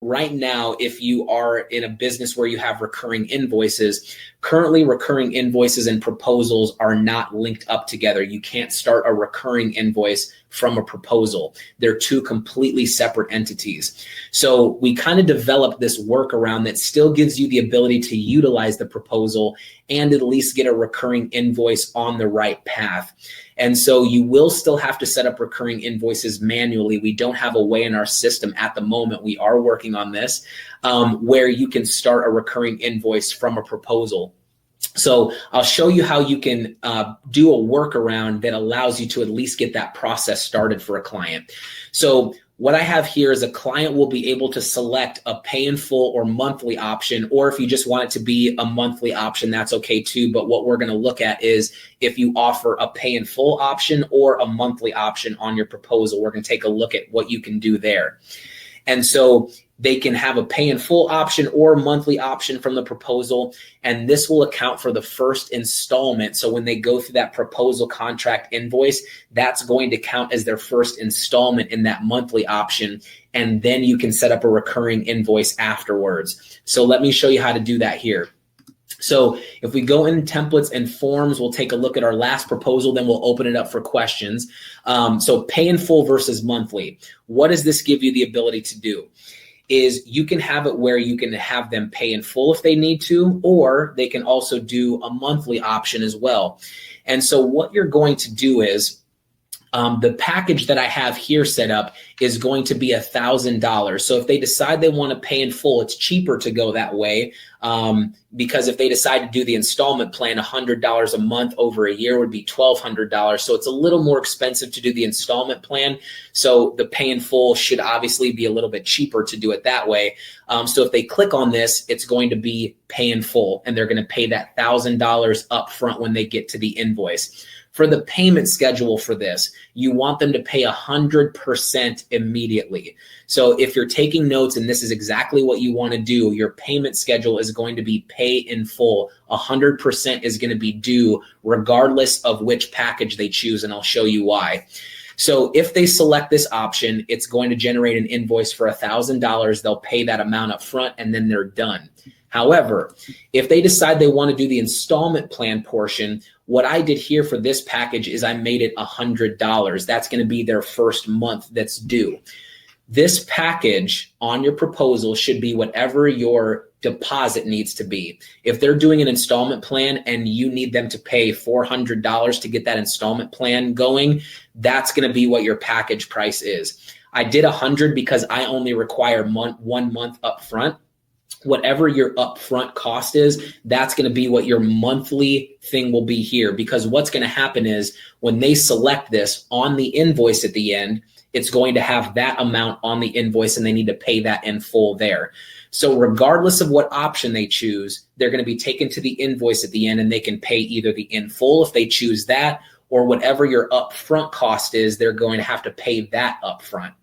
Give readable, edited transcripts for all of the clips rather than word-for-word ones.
right now, if you are in a business where you have recurring invoices, currently recurring invoices and proposals are not linked up together. You can't start a recurring invoice from a proposal. They're two completely separate entities. So we kind of developed this workaround that still gives you the ability to utilize the proposal and at least get a recurring invoice on the right path. And so you will still have to set up recurring invoices manually. We don't have a way in our system at the moment. We are working on this where you can start a recurring invoice from a proposal. So I'll show you how you can do a workaround that allows you to at least get that process started for a client. So what I have here is a client will be able to select a pay in full or monthly option, or if you just want it to be a monthly option, that's okay too. But what we're going to look at is if you offer a pay in full option or a monthly option on your proposal, we're going to take a look at what you can do there. And so they can have a pay in full option or monthly option from the proposal, and this will account for the first installment. So when they go through that proposal contract invoice, that's going to count as their first installment in that monthly option, and then you can set up a recurring invoice afterwards. So let me show you how to do that here. So if we go in templates and forms, we'll take a look at our last proposal, then we'll open it up for questions. So pay in full versus monthly. What does this give you the ability to do? Is you can have it where you can have them pay in full if they need to, or they can also do a monthly option as well. And so what you're going to do is the package that I have here set up is going to be $1,000. So if they decide they want to pay in full, it's cheaper to go that way because if they decide to do the installment plan, $100 a month over a year would be $1,200. So it's a little more expensive to do the installment plan. So the pay in full should obviously be a little bit cheaper to do it that way. So if they click on this, it's going to be pay in full, and they're going to pay that $1,000 up front when they get to the invoice. For the payment schedule for this, you want them to pay 100% immediately. So if you're taking notes and this is exactly what you want to do, your payment schedule is going to be pay in full. 100% is going to be due regardless of which package they choose, and I'll show you why. So if they select this option, it's going to generate an invoice for $1,000. They'll pay that amount up front and then they're done. However, if they decide they want to do the installment plan portion, what I did here for this package is I made it $100. That's going to be their first month that's due. This package on your proposal should be whatever your deposit needs to be. If they're doing an installment plan and you need them to pay $400 to get that installment plan going, that's going to be what your package price is. I did 100 because I only require 1 month up front. Whatever your upfront cost is, that's going to be what your monthly thing will be here. Because what's going to happen is when they select this on the invoice at the end, it's going to have that amount on the invoice and they need to pay that in full there. So regardless of what option they choose, they're going to be taken to the invoice at the end and they can pay either the in full if they choose that, or whatever your upfront cost is, they're going to have to pay that upfront.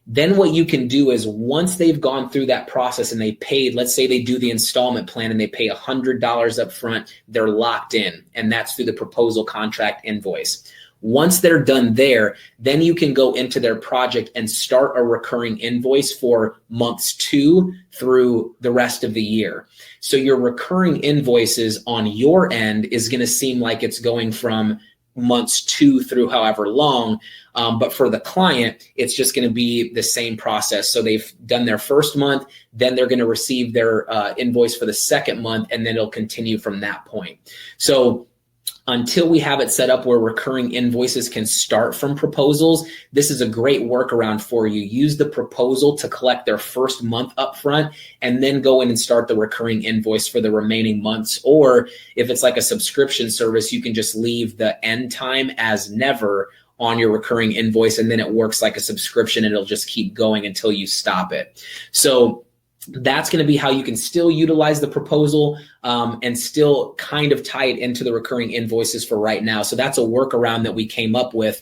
Then what you can do is once they've gone through that process and they paid, let's say they do the installment plan and they pay $100 up front, they're locked in, and that's through the proposal contract invoice. Once they're done there, then you can go into their project and start a recurring invoice for months 2 through the rest of the year. So your recurring invoices on your end is going to seem like it's going from months 2 through however long. But for the client, it's just going to be the same process. So they've done their first month, then they're going to receive their invoice for the second month, and then it'll continue from that point. So until we have it set up where recurring invoices can start from proposals, this is a great workaround for you. Use the proposal to collect their first month upfront and then go in and start the recurring invoice for the remaining months. Or if it's like a subscription service, you can just leave the end time as never on your recurring invoice, and then it works like a subscription. It'll just keep going until you stop it. So that's going to be how you can still utilize the proposal and still kind of tie it into the recurring invoices for right now. So that's a workaround that we came up with